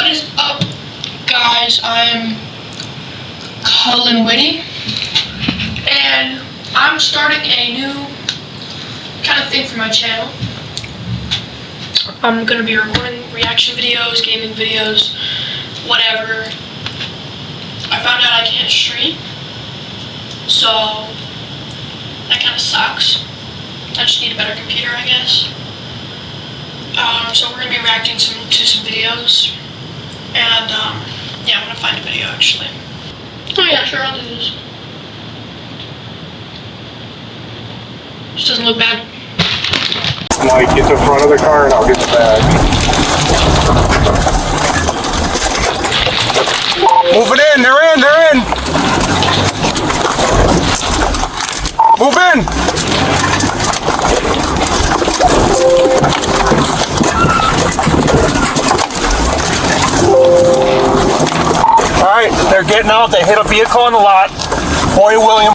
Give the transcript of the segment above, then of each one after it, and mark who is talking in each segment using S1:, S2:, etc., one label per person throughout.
S1: What is up, guys? I'm Cullen.Whitty, and I'm starting a new kind of thing for my channel. I'm going to be recording reaction videos, gaming videos, whatever. I found out I can't stream, so that kind of sucks. I just need a better computer, I guess. So we're going to be reacting to some videos, and yeah, I'm going to find a video actually. Oh yeah, sure, I'll do this. This doesn't look bad.
S2: Now you get to the front of the car and I'll get the bag. Move it in, they're in! Move in! Alright, they're getting out, they hit a vehicle on the lot. Boy William.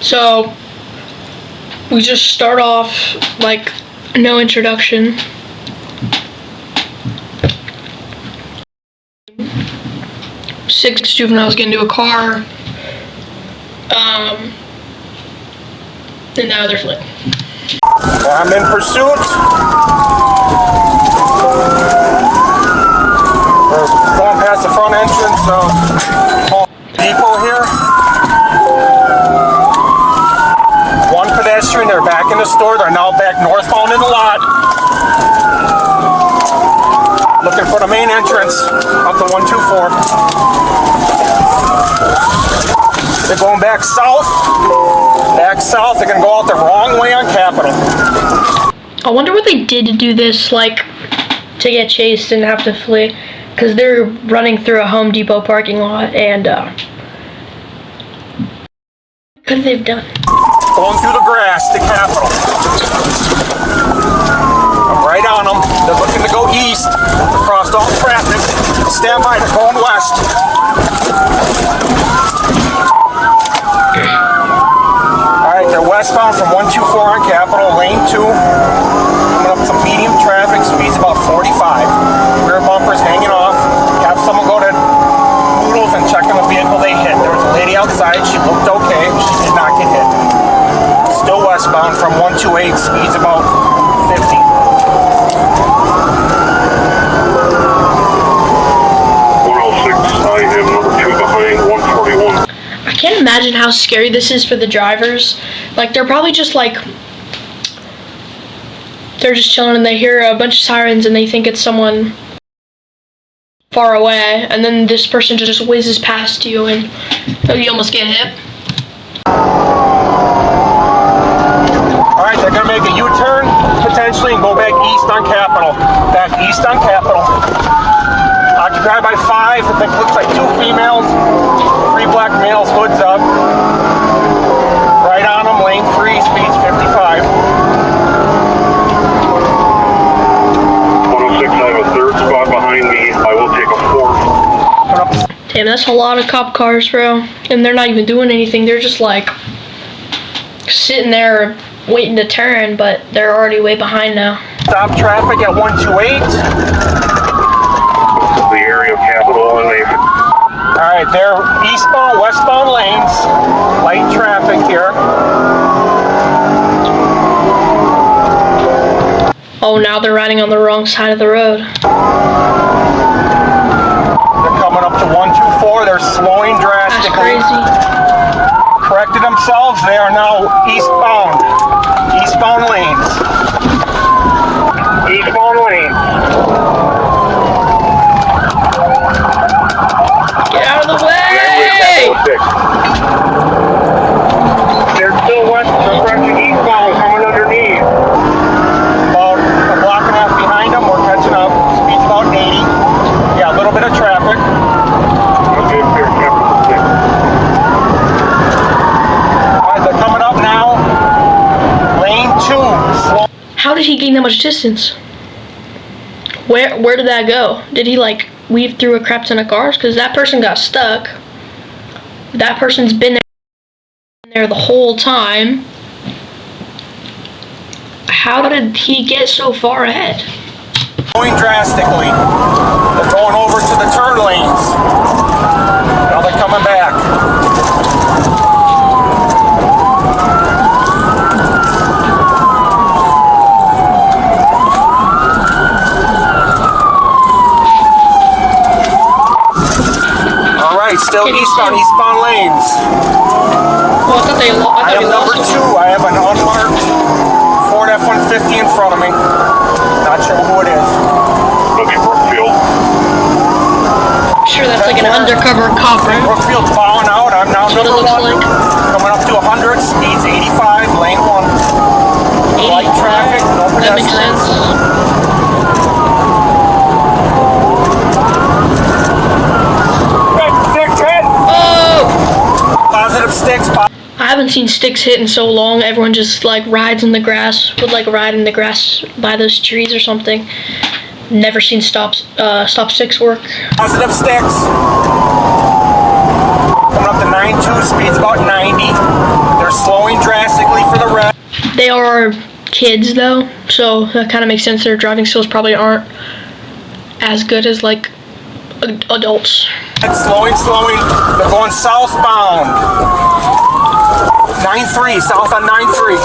S1: So, we just start off, like, no introduction. Six juveniles get into a car, and now they're flipping.
S2: I'm in pursuit. We're going past the front entrance of Home Depot here. One pedestrian, they're back in the store. They're now back northbound in the lot. Looking for the main entrance up to 124. They're going back south. They're going to go out the wrong way on Capitol.
S1: I wonder what they did to do this, like, to get chased and have to flee. Because they're running through a Home Depot parking lot, and, what could they've done?
S2: Going through the grass to Capitol. I'm right on them. They're looking to go east, across all traffic. Stand by, they're going west. Alright, they're westbound from 124 on Capitol, lane 2. Coming up some medium traffic, speeds about 45. Rear bumper's hanging off. Have someone go to Noodles and check on the vehicle they hit. There was a lady outside, she looked okay, she did not get hit. Still westbound from 128, speeds about 50.
S1: I can't imagine how scary this is for the drivers. Like, they're probably just like, they're just chilling and they hear a bunch of sirens and they think it's someone far away, and then this person just whizzes past you and you almost get hit.
S2: Alright, they're going to make a U-turn, potentially, and go back east on Capitol. Back east on Capitol. Occupied by 5, I think it looks like 2 females, 3 black males, hoods up. Right on them, lane 3, speeds 55. 106, I have a 3rd spot behind me. I will take a 4th.
S1: Damn, that's a lot of cop cars, bro. And they're not even doing anything. They're just like sitting there waiting to turn, but they're already way behind now.
S2: Stop traffic at 128. The area of Capitol, and they've... Alright, they're eastbound, westbound lanes. Light traffic here.
S1: Oh, now they're riding on the wrong side of the road.
S2: They're coming up to 124. They're slowing drastically.
S1: That's crazy.
S2: Corrected themselves. They are now eastbound. Eastbound lanes. Eastbound lanes.
S1: Get out of the way!
S2: They're still west, they're crashing eastbound, coming underneath. About a block and a half behind them, we're catching up. Speed's about 80. Yeah, a little bit of traffic. Alright, they're coming up now. Lane 2. Slow.
S1: How did he gain that much distance? Where did that go? Did he, like, weave through a crap ton of cars? Because that person got stuck. That person's been there. there the whole time. How did he get so far ahead?
S2: Going drastically. They're going over to the turn lanes. Now they're coming back. All right, still eastbound lanes.
S1: Oh,
S2: I am number 2. I have an unmarked Ford F-150 in front of me. Not sure who it is.
S3: Okay, Brookfield.
S1: I'm sure that's like an undercover cop, right?
S2: Brookfield's bowing out. I'm now
S1: That's what it
S2: number 1.
S1: looks like.
S2: Coming up to 100, speeds 85, lane 1. Light traffic, no
S1: That makes
S2: pedestrians.
S1: sense. Oh!
S2: Positive sticks.
S1: I haven't seen sticks hit in so long. Everyone just like rides in the grass, would like ride in the grass by those trees or something. Never seen stop sticks work.
S2: Positive sticks. Coming up to 92, speeds about 90. They're slowing drastically for the red.
S1: They are kids though, so that kind of makes sense. Their driving skills probably aren't as good as like adults.
S2: It's slowing. They're going southbound. 9-3, south on 9-3.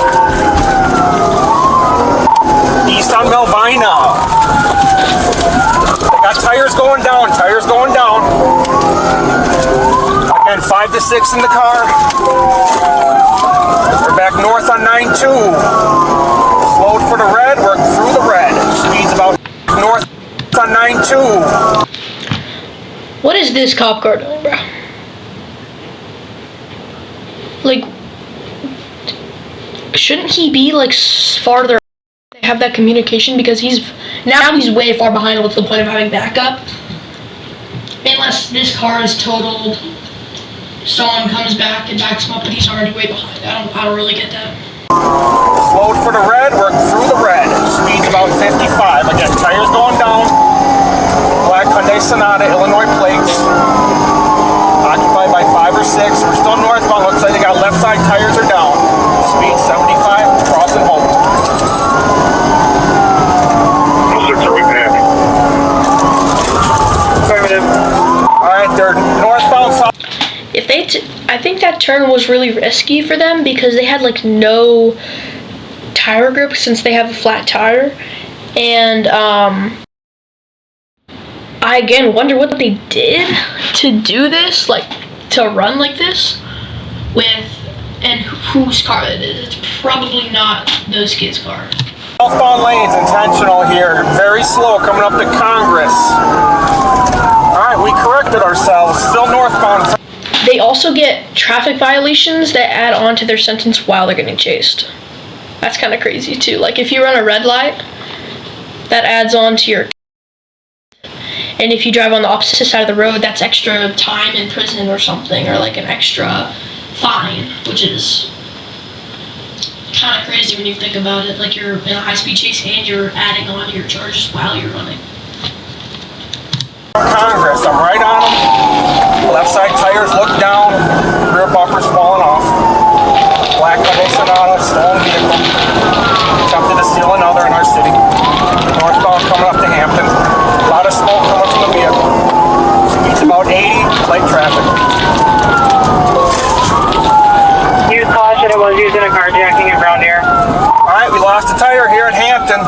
S2: East on Melvina. They got tires going down. Again, 5 to 6 in the car. We're back north on 9-2. Slowed for the red, we're through the red. Speeds about north on 9-2.
S1: What is this cop car doing, bro? Like, shouldn't he be like farther? They have that communication because he's way far behind. What's the point of having backup? Unless this car is totaled, someone comes back and backs him up, but he's already way behind. I don't really get that.
S2: Slowed for the red, we're through the red. Speeds about 55. Again, tires going down. Black Hyundai Sonata, Illinois plates. Occupied by 5 or 6. We're still northbound. Looks like they got left side tires are down. Speed 75, crossing home. Affirmative. Alright, they're northbound.
S1: I think that turn was really risky for them because they had like no tire grip since they have a flat tire, and I again wonder what they did to do this, like to run like this with, and whose car it is. It's probably not those kids' car.
S2: Southbound lanes intentional here. Very slow coming up to Congress. Alright, we corrected ourselves. Still northbound.
S1: They also get traffic violations that add on to their sentence while they're getting chased. That's kind of crazy too. Like if you run a red light, that adds on to your, and if you drive on the opposite side of the road, that's extra time in prison or something, or like an extra fine, which is kind of crazy when you think about it. Like you're in a high-speed chase and you're adding on to your charges while you're running.
S2: Congress, I'm right on them. Left side tires look down. Rear bumper's falling off. Black Hyundai Sonata, stolen vehicle. Attempted to steal another in our city. Northbound coming up to Hampton. A lot of smoke coming from the vehicle. Speeds about 80, light traffic.
S4: Use caution, it was used in a carjacking in Brown Deer.
S2: Alright, we lost a tire here at Hampton.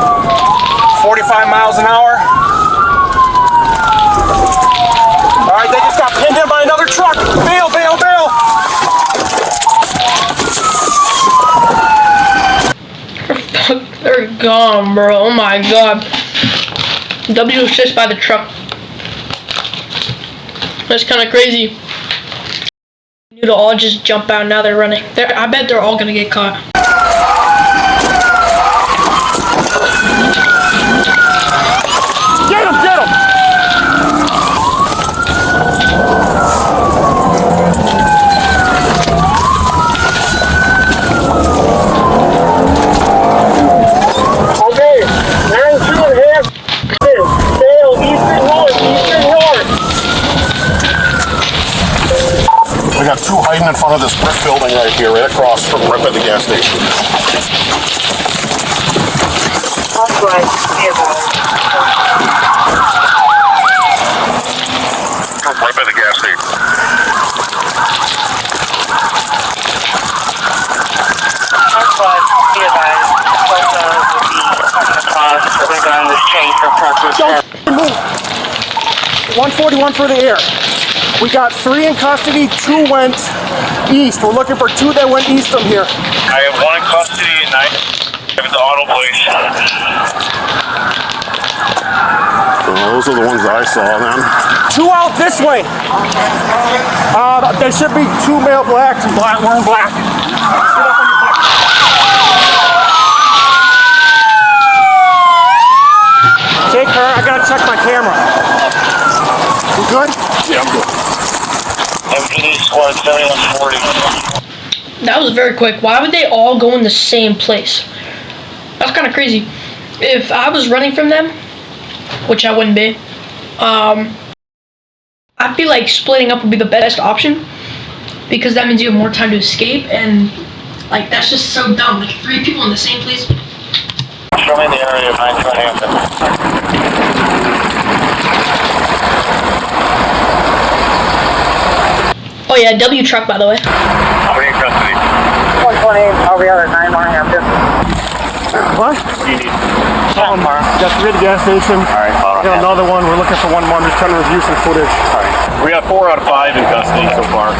S2: 45 miles an hour. Alright, they just got pinned in by another truck. Bail, bail, bail!
S1: They're gone, bro. Oh my god. W was just by the truck. That's kind of crazy. You to all just jump out, now they're running. I bet they're all gonna get caught.
S2: Get him, get him!
S4: Okay, 9-2.5. Sail, eastern north, eastern north.
S2: We
S3: got two hiding in front of this brick building right here, right across from right by the gas station.
S4: Right,
S3: Right by the gas station.
S2: Move. 141 for the air. We got 3 in custody, 2 went east. We're looking for 2 that went east from here.
S3: I have 1 in custody and I have the auto place. So those are the ones that I saw then.
S2: 2 out this way. There should be 2 male blacks and black. We're in black. Take her. I gotta check my camera. You good?
S3: Yeah, I'm good. MPD squad 7140.
S1: That was very quick. Why would they all go in the same place? That's kind of crazy. If I was running from them, which I wouldn't be, I feel like splitting up would be the best option because that means you have more time to escape, and like that's just so dumb. Like 3 people in the same place.
S3: Show me the area of 9 Hampton.
S1: Oh yeah, W truck by the way.
S3: How many in custody?
S4: 120, I'll be out at 9 Hampton.
S2: What?
S3: You need
S2: Just to the gas station.
S3: Alright,
S2: We got another one. We're looking for 1 more. I'm just trying to review some footage.
S3: We got 4 out of 5 in custody so far.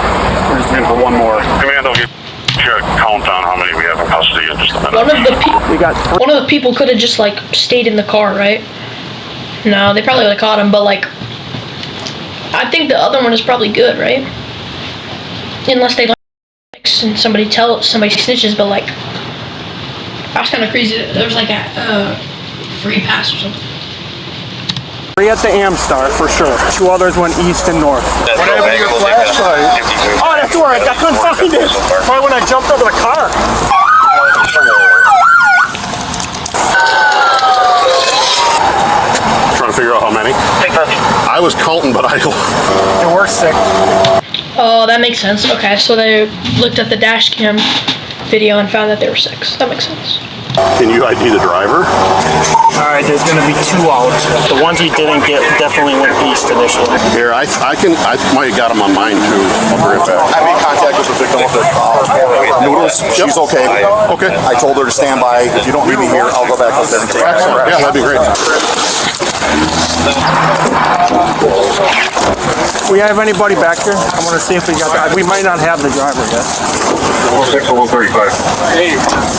S3: We're just looking for 1 more. Command, I'll get a count on how many we have in custody in just a minute.
S2: We got 3.
S1: One of the people could have just like stayed in the car, right? No, they probably would have caught him, but like I think the other one is probably good, right? Unless they like and somebody snitches, but like that's kind of crazy. There was like a free pass or something.
S2: 3 at the Amstar for sure. 2 others went east and north.
S3: What happened to your flashlight?
S2: Oh, that's where I couldn't find it. Probably when I jumped over the car.
S3: Trying to figure out how many. I was counting, but
S2: There were 6.
S1: Oh, that makes sense. Okay, so they looked at the dash cam video and found that there were 6. That makes sense.
S3: Can you ID the driver?
S2: Alright, there's gonna be 2 out. The ones he didn't get definitely went east initially.
S3: Here, I might have got him on mine too. I'll bring it back.
S5: I made contact with the victim of the Noodles. She's okay.
S3: Okay.
S5: I told her to stand by. If you don't leave me here, I'll go back up there and take her.
S3: Excellent. Yeah, that'd be great.
S2: We have anybody back there? I want to see if we got that. We might not have the driver yet.
S3: 135.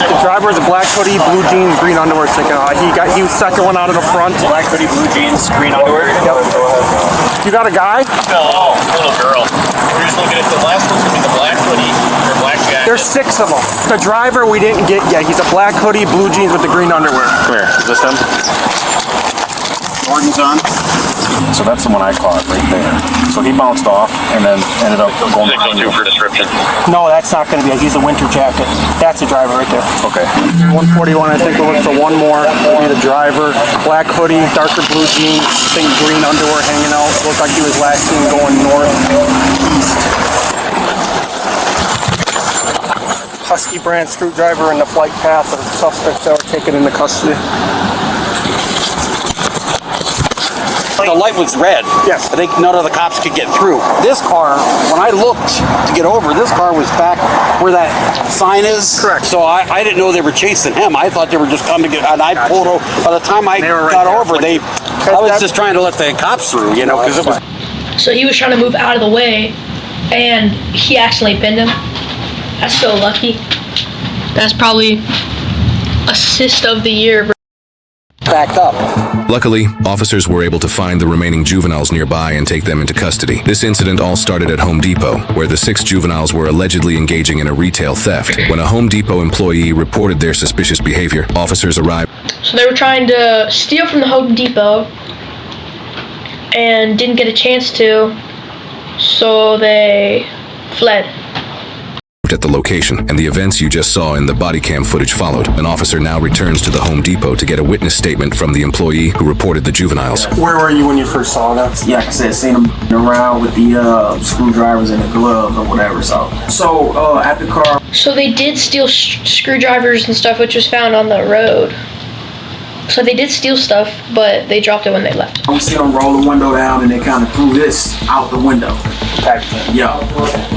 S2: The driver is a black hoodie, blue jeans, green underwear sticking out. He was second one out of the front.
S6: Black hoodie, blue jeans, green underwear.
S2: You got a guy?
S6: No, little girl. We're just looking at the last one's gonna be the black hoodie or black jacket.
S2: There's 6 of them. The driver we didn't get yet. He's a black hoodie, blue jeans with the green underwear.
S3: Come here. Is this him?
S5: Jordan's on.
S3: So that's the one I caught right there. So he bounced off and then ended up going
S6: 602 for description.
S2: No, that's not going to be. He's a winter jacket. That's the driver right there.
S3: Okay.
S2: 141. I think we're looking for 1 more. Be the driver. Black hoodie, darker blue jeans, I think green underwear hanging out. Looked like he was last seen going north east. Husky brand screwdriver in the flight path of suspects that were taken into custody.
S7: The light was red.
S2: Yes.
S7: I think none of the cops could get through. This car, when I looked to get over, this car was back where that sign is.
S2: Correct.
S7: So I didn't know they were chasing him. I thought they were just coming to get, and I pulled over. By the time I
S2: They were right
S7: got
S2: there.
S7: over, I was just trying to let the cops through, you know, because it was.
S1: So he was trying to move out of the way, and he accidentally pinned him. That's so lucky. That's probably assist of the year.
S7: Backed up.
S8: Luckily, officers were able to find the remaining juveniles nearby and take them into custody. This incident all started at Home Depot, where the 6 juveniles were allegedly engaging in a retail theft. When a Home Depot employee reported their suspicious behavior, officers arrived.
S1: So they were trying to steal from the Home Depot and didn't get a chance to, so they fled.
S8: arrived at the location, and the events you just saw in the body cam footage followed. An officer now returns to the Home Depot to get a witness statement from the employee who reported the juveniles.
S2: Where were you when you first saw them?
S9: Yeah, like I said, seen them around with the screwdrivers and the gloves or whatever. So at the car.
S1: So they did steal screwdrivers and stuff, which was found on the road. So they did steal stuff, but they dropped it when they left.
S9: We see them roll the window down and they kind of threw this out the window. Yeah.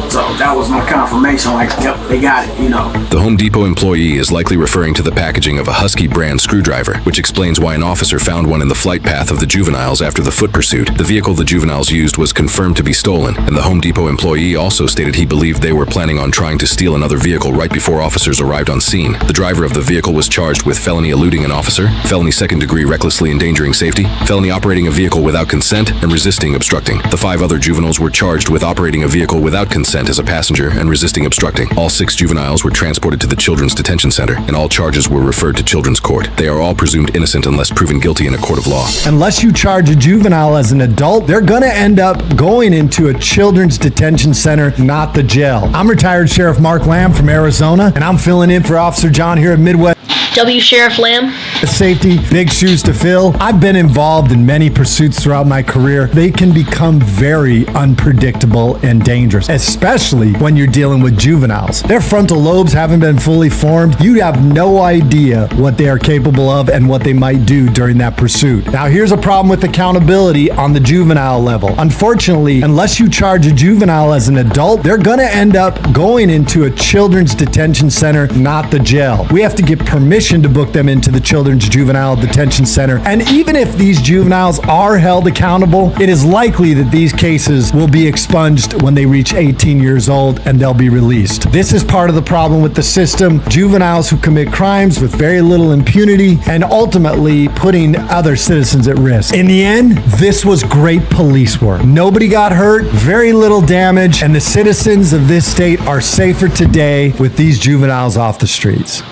S9: So that was my confirmation, like, yep, they got it, you know.
S8: The Home Depot employee is likely referring to the packaging of a Husky brand screwdriver, which explains why an officer found one in the flight path of the juveniles after the foot pursuit. The vehicle the juveniles used was confirmed to be stolen, and the Home Depot employee also stated he believed they were planning on trying to steal another vehicle right before officers arrived on scene. The driver of the vehicle was charged with felony eluding an officer, felony second-degree recklessly endangering safety, felony operating a vehicle without consent, and resisting obstructing. The 5 other juveniles were charged with operating a vehicle without consent as a passenger and resisting obstructing. All 6 juveniles were transported to the Children's Detention Center, and all charges were referred to Children's Court. They are all presumed innocent unless proven guilty in a court of law.
S10: Unless you charge a juvenile as an adult, they're gonna end up going into a Children's Detention Center, not the jail. I'm retired Sheriff Mark Lamb from Arizona, and I'm filling in for Officer John here at Midwest
S1: W. Sheriff Lamb.
S10: Safety, big shoes to fill. I've been involved in many pursuits throughout my career. They can become very unpredictable and dangerous, especially when you're dealing with juveniles. Their frontal lobes haven't been fully formed. You have no idea what they are capable of and what they might do during that pursuit. Now, here's a problem with accountability on the juvenile level. Unfortunately, unless you charge a juvenile as an adult, they're gonna end up going into a Children's Detention Center, not the jail. We have to get permission to book them into the Children's Juvenile Detention Center. And even if these juveniles are held accountable, it is likely that these cases will be expunged when they reach 18 years old and they'll be released. This is part of the problem with the system. Juveniles who commit crimes with very little impunity and ultimately putting other citizens at risk. In the end, this was great police work. Nobody got hurt, very little damage, and the citizens of this state are safer today with these juveniles off the streets.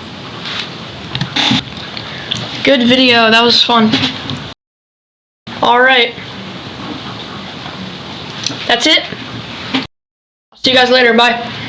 S1: Good video. That was fun. All right. That's it. I'll see you guys later. Bye.